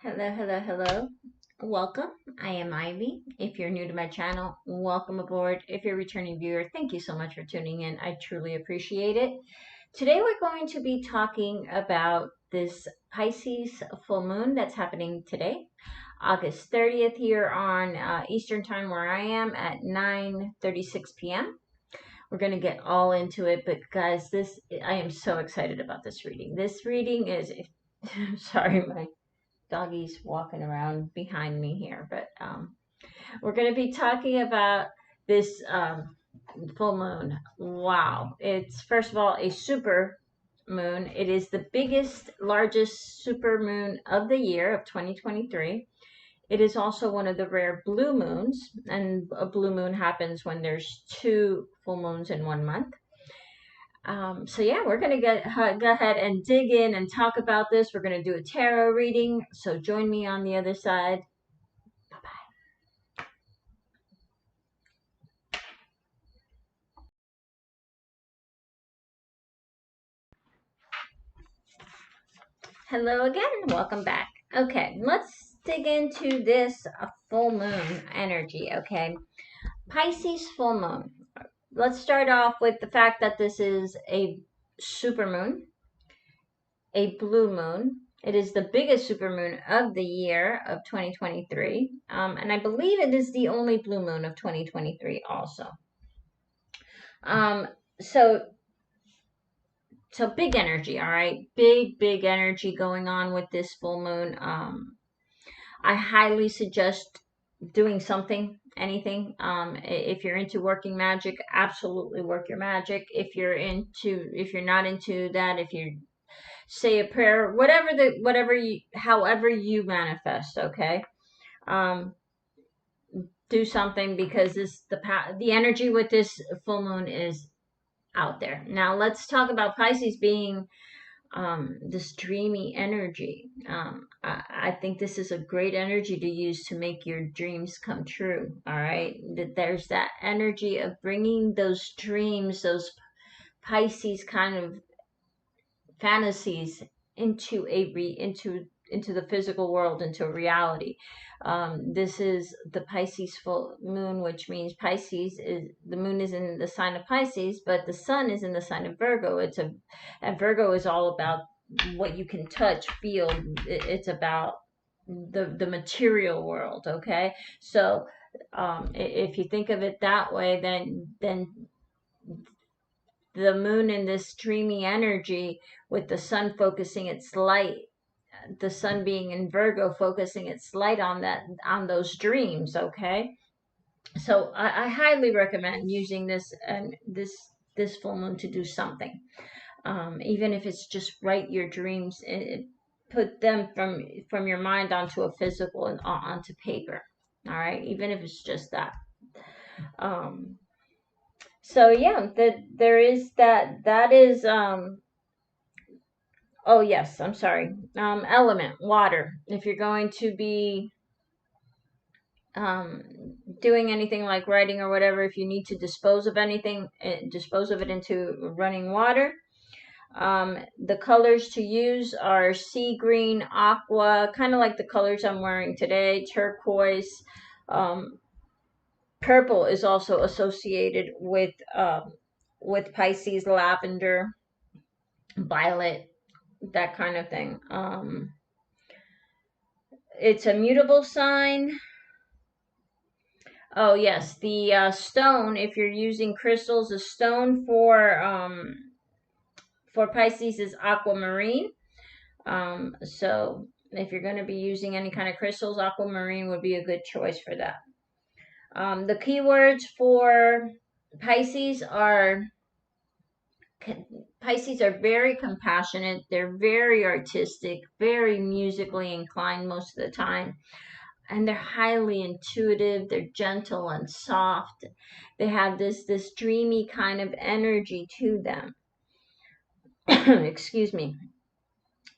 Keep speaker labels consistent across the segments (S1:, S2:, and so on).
S1: Hello, hello, hello. Welcome. I am Ivy. If you're new to my channel, welcome aboard. If you're a returning viewer, thank you so much for tuning in. I truly appreciate it. Today we're going to be talking about this Pisces full moon that's happening today, August 30th here on Eastern Time where I am at 9:36 p.m. We're going to get all into it, but guys, I am so excited about this reading. This reading is sorry, my doggies walking around behind me here, but we're going to be talking about this full moon. Wow. It's, first of all, a super moon. It is the biggest, largest super moon of the year of 2023. It is also one of the rare blue moons, and a blue moon happens when there's two full moons in 1 month. So yeah, we're gonna go ahead and dig in and talk about this. We're gonna do a tarot reading. So join me on the other side. Bye bye. Hello again. Welcome back. Okay, let's dig into this full moon energy. Okay, Pisces full moon. Let's start off with the fact that this is a super moon, a blue moon. It is the biggest supermoon of the year of 2023. And I believe it is the only blue moon of 2023 also. Um, so, so big energy, all right? Big energy going on with this full moon. I highly suggest doing something, anything. If you're into working magic, absolutely work your magic. If you're not into that, if you're say a prayer, however you manifest, okay? Um, do something because the energy with this full moon is out there. Now let's talk about Pisces being this dreamy energy. I think this is a great energy to use to make your dreams come true. All right, there's that energy of bringing those dreams, those Pisces kind of fantasies into the physical world, into reality. This is the Pisces full moon, which means Pisces is the moon is in the sign of Pisces, but the sun is in the sign of Virgo. And Virgo is all about what you can touch, feel. It's about the material world. Okay, so if you think of it that way, then the moon in this dreamy energy with the sun focusing its light, the sun being in Virgo focusing its light on those dreams. Okay, so I highly recommend using this full moon to do something, even if it's just write your dreams, put them from your mind onto a physical and onto paper. All right, even if it's just that. um so yeah, there is that is oh yes, I'm sorry. Element, water. If you're going to be um, doing anything like writing or whatever, if you need to dispose of anything, dispose of it into running water. The colors to use are sea green, aqua, kind of like the colors I'm wearing today, turquoise. Um, Purple is also associated with Pisces, lavender, violet, that kind of thing. It's a mutable sign. Oh yes, the stone. If you're using crystals, the stone for Pisces is aquamarine. So if you're going to be using any kind of crystals, aquamarine would be a good choice for that. The keywords for Pisces are Pisces are very compassionate. They're very artistic, very musically inclined most of the time, and they're highly intuitive. They're gentle and soft. They have this dreamy kind of energy to them. Excuse me.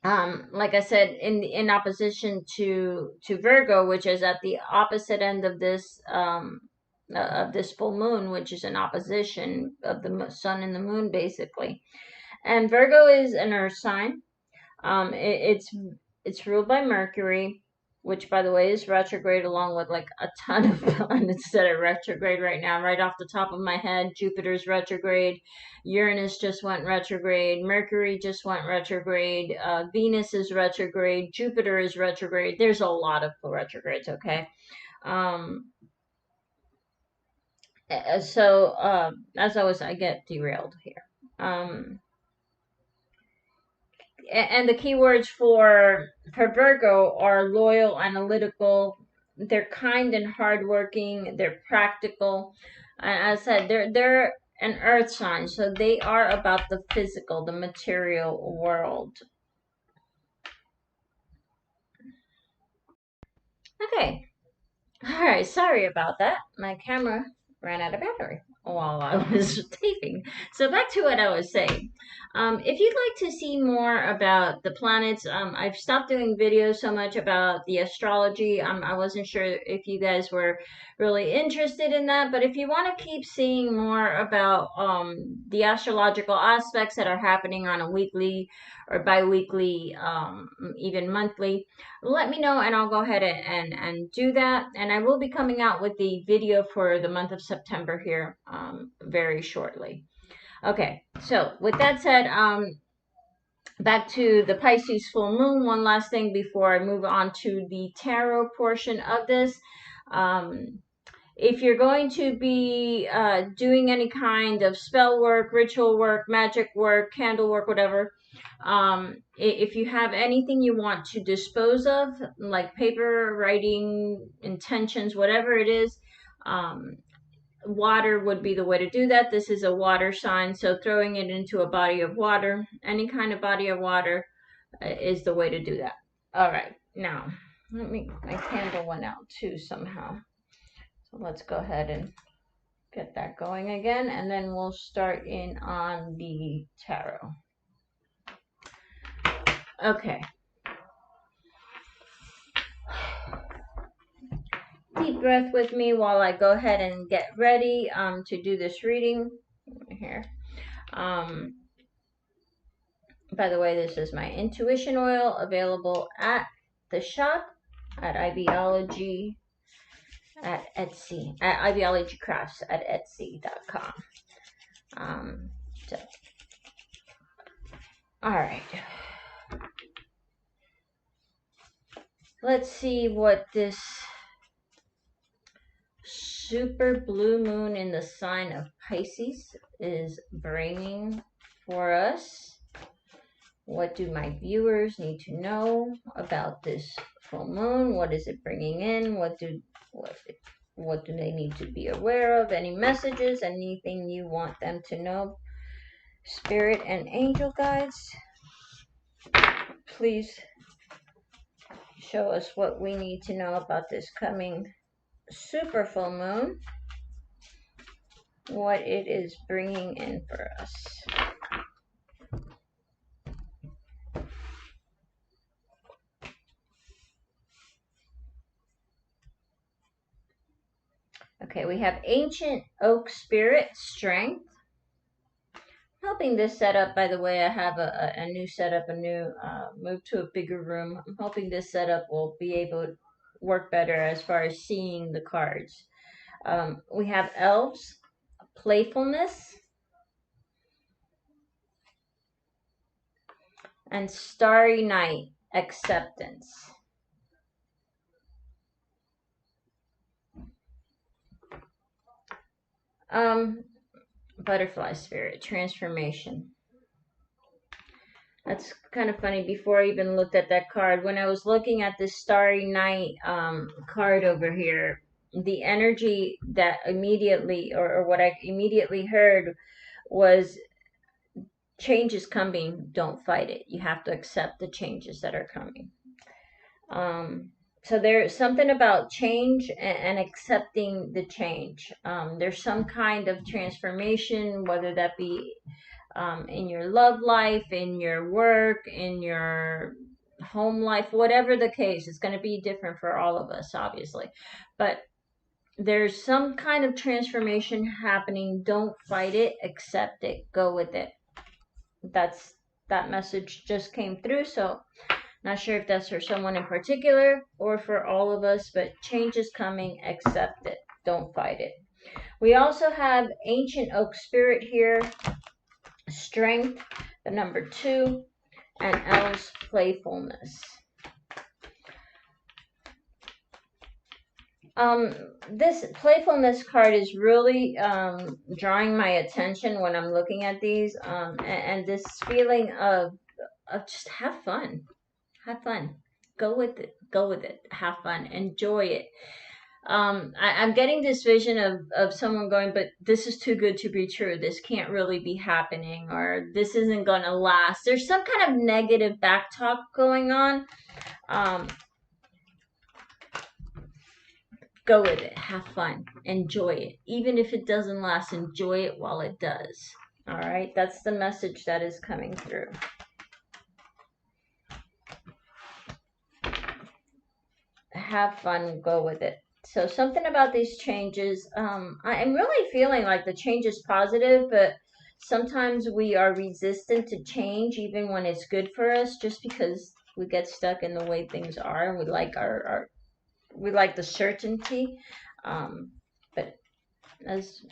S1: Like I said, in opposition to Virgo, which is at the opposite end of this full moon, which is an opposition of the sun and the moon, basically. And Virgo is an earth sign. It's ruled by Mercury. which by the way is retrograde, along with like a ton of planets that are retrograde right now. Right off the top of my head, Jupiter's retrograde, Uranus just went retrograde, Mercury just went retrograde, Venus is retrograde, Jupiter is retrograde. There's a lot of retrogrades, okay? Um, I get derailed here. And the keywords for Virgo are loyal, analytical. They're kind and hardworking. They're practical. And as I said, they're an earth sign, so they are about the physical, the material world. Okay. All right. Sorry about that. My camera ran out of battery while I was taping. So back to what I was saying. If you'd like to see more about the planets, I've stopped doing videos so much about the astrology. I wasn't sure if you guys were really interested in that, but if you want to keep seeing more about the astrological aspects that are happening on a weekly or bi-weekly, even monthly, let me know and I'll go ahead and do that. And I will be coming out with the video for the month of September here very shortly. Okay, so with that said, back to the Pisces full moon. One last thing before I move on to the tarot portion of this. If you're going to be doing any kind of spell work, ritual work, magic work, candle work, whatever, if you have anything you want to dispose of, like paper, writing, intentions, whatever it is, water would be the way to do that. This is a water sign, so throwing it into a body of water, any kind of body of water, is the way to do that. All right, now my candle went out too somehow. So let's go ahead and get that going again, and then we'll start in on the tarot. Okay. Deep breath with me while I go ahead and get ready to do this reading here. By the way, this is my intuition oil available at the shop at Ivyology at Etsy, at Ivyology Crafts at Etsy.com. So, all right. Let's see what this super blue moon in the sign of Pisces is bringing for us. What do my viewers need to know about this full moon? What is it bringing in? What do they need to be aware of? Any messages? Anything you want them to know? Spirit and angel guides, please show us what we need to know about this coming super full moon. What it is bringing in for us. Okay, we have Ancient Oak Spirit, Strength. Hoping this setup, by the way, I have a new setup, move to a bigger room. I'm hoping this setup will be able to work better as far as seeing the cards. We have Elves, Playfulness, and Starry Night, Acceptance. Butterfly Spirit, Transformation. That's kind of funny. Before I even looked at that card, when I was looking at this Starry Night card over here, the energy that immediately, or what I immediately heard was change is coming. Don't fight it. You have to accept the changes that are coming. So there's something about change and accepting the change. There's some kind of transformation, whether that be in your love life, in your work, in your home life, whatever the case. It's going to be different for all of us, obviously. But there's some kind of transformation happening. Don't fight it. Accept it. Go with it. That message just came through. So Not sure if that's for someone in particular or for all of us, but change is coming. Accept it. Don't fight it. We also have Ancient Oak Spirit here, Strength, the number 2, and L's Playfulness. This playfulness card is really drawing my attention when I'm looking at these, and this feeling of just have fun. Have fun. Go with it. Go with it. Have fun. Enjoy it. I'm getting this vision of someone going, but this is too good to be true. This can't really be happening, or this isn't going to last. There's some kind of negative back talk going on. Go with it. Have fun. Enjoy it. Even if it doesn't last, enjoy it while it does. All right. That's the message that is coming through. Have fun. Go with it. So something about these changes, I'm really feeling like the change is positive, but sometimes we are resistant to change even when it's good for us, just because we get stuck in the way things are, and we like we like the certainty. But as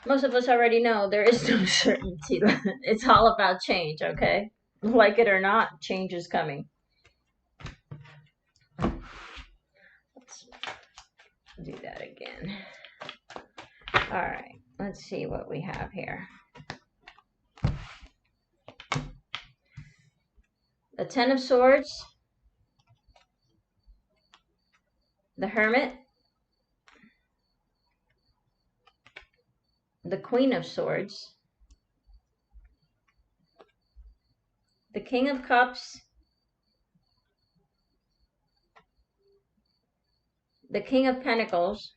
S1: most of us already know, there is no certainty. It's all about change, okay? Like it or not, change is coming. Let's do that again. All right, let's see what we have here. The Ten of Swords, the Hermit, the Queen of Swords, the King of Cups, the King of Pentacles,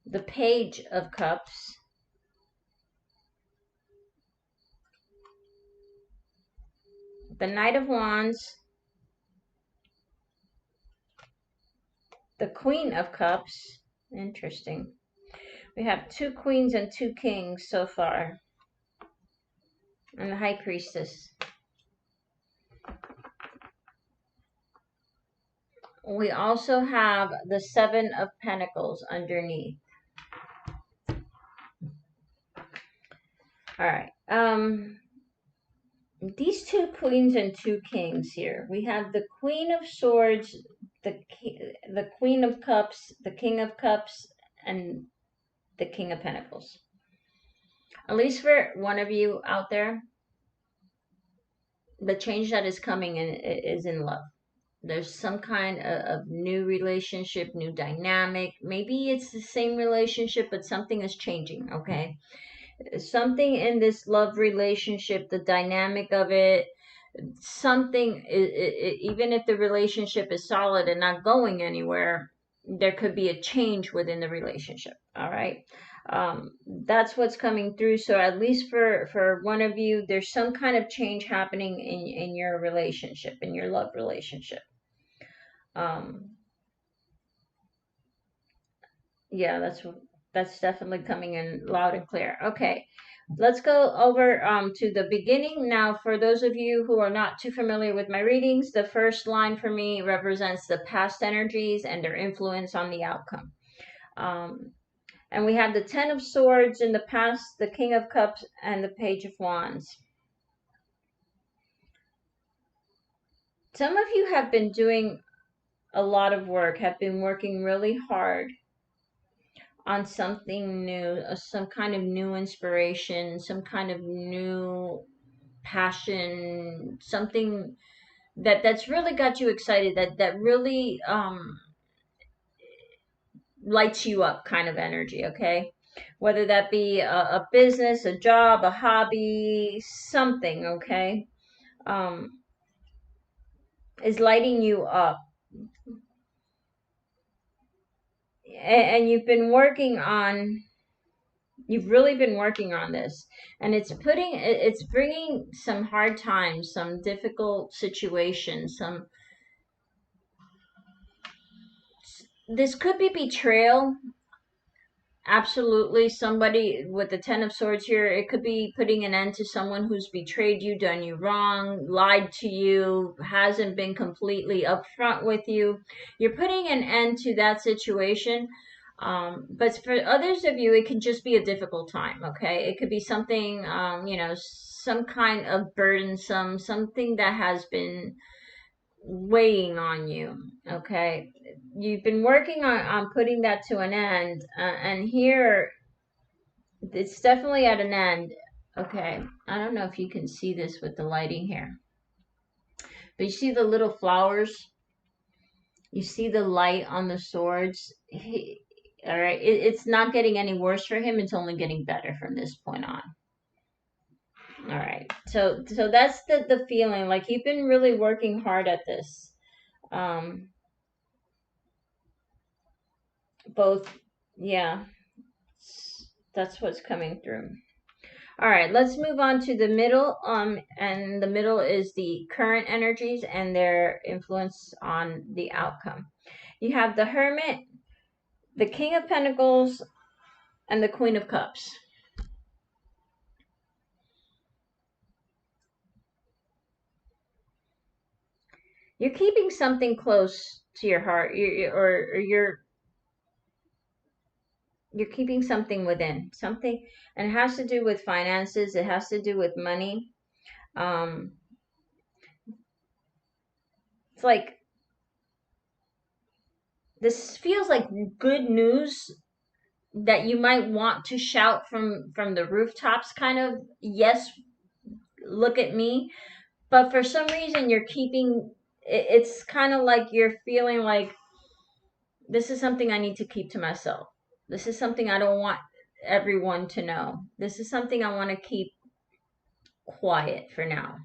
S1: the Page of Cups, the Knight of Wands, the Queen of Cups. Interesting. We have 2 queens and 2 kings so far. And the High Priestess. We also have the 7 of Pentacles underneath. All right. These 2 queens and 2 kings here. We have the Queen of Swords, the Queen of Cups, the King of Cups, and the King of Pentacles. At least for one of you out there, the change that is coming in is in love. There's some kind of new relationship, new dynamic. Maybe it's the same relationship, but something is changing, okay? Something in this love relationship, the dynamic of it, something, even if the relationship is solid and not going anywhere, there could be a change within the relationship, all right? That's what's coming through. So at least for one of you, there's some kind of change happening in your relationship, in your love relationship. Yeah, that's definitely coming in loud and clear. Okay, let's go over to the beginning. Now, for those of you who are not too familiar with my readings, the first line for me represents the past energies and their influence on the outcome. And we have the 10 of Swords in the past, the King of Cups, and the Page of Wands. Some of you have been doing a lot of work, have been working really hard on something new, some kind of new inspiration, some kind of new passion, something that's really got you excited, that really lights you up kind of energy, okay? Whether that be a business, a job, a hobby, something, okay? Is lighting you up. And you've really been working on this, and it's bringing some hard times, some difficult situations, this could be betrayal, absolutely somebody with the Ten of Swords here. It could be putting an end to someone who's betrayed you, done you wrong, lied to you, hasn't been completely upfront with you. You're putting an end to that situation. But for others of you, it can just be a difficult time, okay? It could be something, some kind of burdensome, something that has been weighing on you, okay? You've been working on putting that to an end, and here it's definitely at an end. Okay, I don't know if you can see this with the lighting here, but you see the little flowers, you see the light on the swords. All right, it's not getting any worse for him, it's only getting better from this point on. All right, so that's the feeling, like you've been really working hard at this. um Both, yeah, that's what's coming through. All right, let's move on to the middle. And the middle is the current energies and their influence on the outcome. You have the Hermit, the King of Pentacles, and the Queen of Cups. You're keeping something close to your heart, or you're keeping something within something, and it has to do with finances. It has to do with money. Um, it's like this feels like good news that you might want to shout from the rooftops, kind of, yes, look at me. But for some reason you're keeping it's kind of like you're feeling like this is something I need to keep to myself. This is something I don't want everyone to know. This is something I want to keep quiet for now.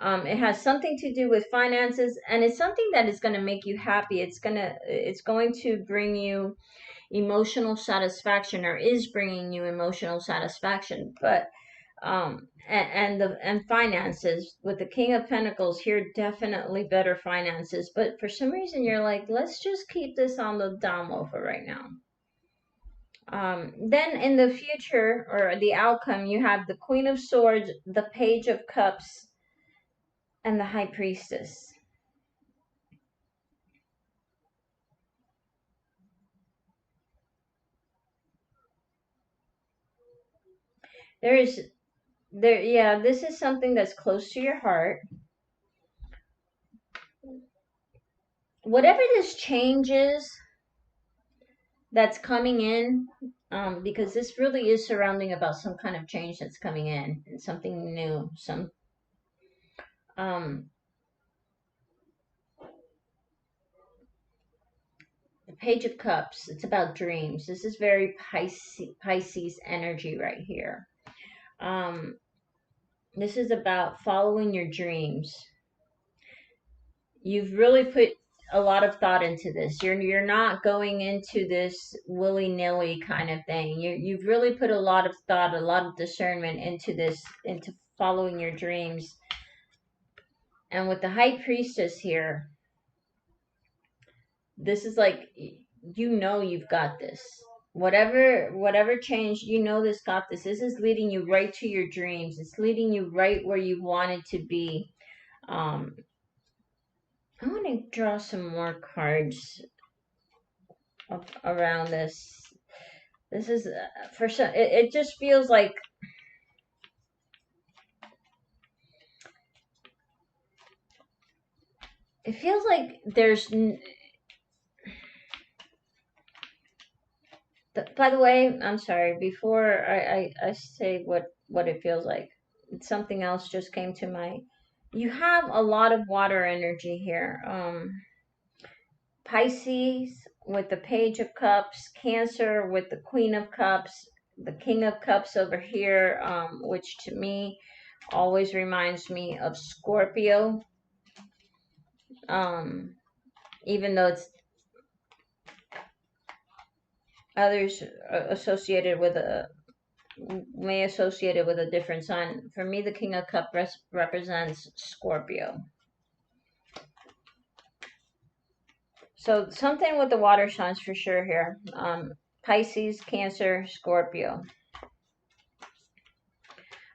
S1: It has something to do with finances, and it's something that is going to make you happy. It's going to bring you emotional satisfaction, or is bringing you emotional satisfaction. But and finances with the King of Pentacles here, definitely better finances. But for some reason you're like, let's just keep this on the down low for right now. Then in the future, or the outcome, you have the Queen of Swords, the Page of Cups, and the High Priestess. There is there Yeah, this is something that's close to your heart. Whatever this change is that's coming in, because this really is surrounding about some kind of change that's coming in, and something new, um the Page of Cups, it's about dreams. This is very Pisces energy right here. um this is about following your dreams. You've really put a lot of thought into this. You're not going into this willy-nilly kind of thing. You've really put a lot of thought, a lot of discernment into this, into following your dreams. And with the High Priestess here, this is like, you've got this. Whatever change, this got this. This is leading you right to your dreams. It's leading you right where you wanted to be. um I want to draw some more cards around this. This is for some. It just feels like there's. By the way, I'm sorry. Before I say what it feels like, something else just came to mind. You have a lot of water energy here. Pisces with the Page of Cups, Cancer with the Queen of Cups, the King of Cups over here, which to me always reminds me of Scorpio. Um, Even though it's others associated with a may associate it with a different sign. For me, the King of Cups represents Scorpio. So something with the water signs for sure here. Pisces, Cancer, Scorpio.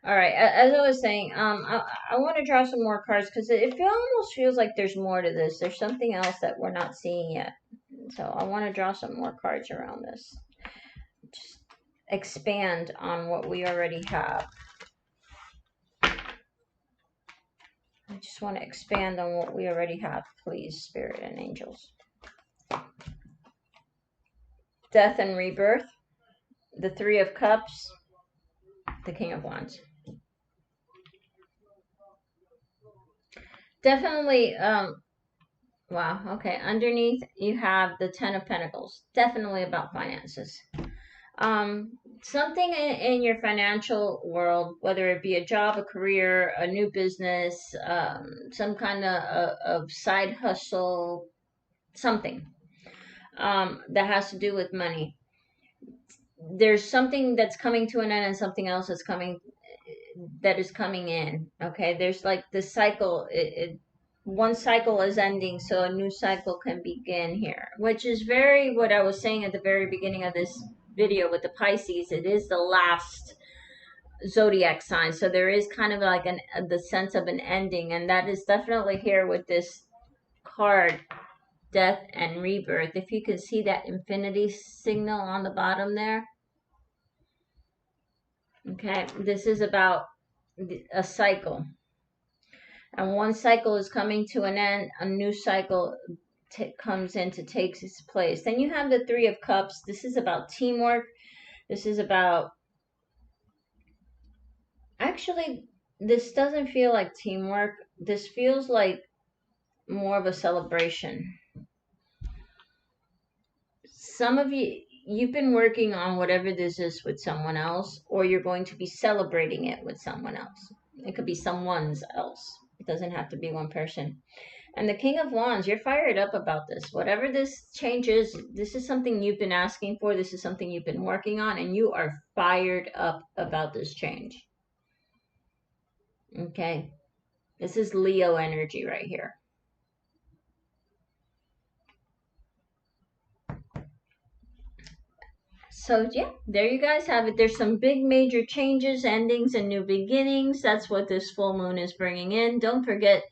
S1: All right, as I was saying, I want to draw some more cards because almost feels like there's more to this. There's something else that we're not seeing yet. So I want to draw some more cards around this. Just expand on what we already have. I just want to expand on what we already have, please, Spirit and Angels. Death and rebirth. The Three of Cups. The King of Wands. Definitely, wow, okay. Underneath, you have the Ten of Pentacles. Definitely about finances. Something in your financial world, whether it be a job, a career, a new business, some kind of side hustle, something that has to do with money. There's something that's coming to an end and something else that's coming that is coming in. Okay, there's like this cycle. One cycle is ending, so a new cycle can begin here, which is very what I was saying at the very beginning of this video with the Pisces. It is the last zodiac sign, so there is kind of like the sense of an ending, and that is definitely here with this card, Death and Rebirth. If you can see that infinity signal on the bottom there. Okay, this is about a cycle. And one cycle is coming to an end, a new cycle comes in to take its place. Then you have the Three of Cups. This is about teamwork. This is about, actually, this doesn't feel like teamwork. This feels like more of a celebration. Some of you've been working on whatever this is with someone else, or you're going to be celebrating it with someone else. It could be someone's else. It doesn't have to be one person. And the King of Wands, you're fired up about this. Whatever this change is, this is something you've been asking for. This is something you've been working on, and you are fired up about this change. Okay? This is Leo energy right here. So, yeah, there you guys have it. There's some big major changes, endings, and new beginnings. That's what this full moon is bringing in. Don't forget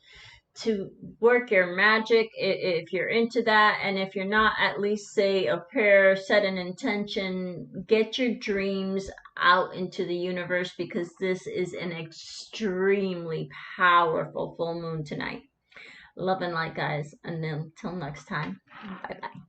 S1: to work your magic if you're into that, and if you're not, at least say a prayer, set an intention, get your dreams out into the universe, because this is an extremely powerful full moon tonight. Love and light, guys, and until next time, bye bye.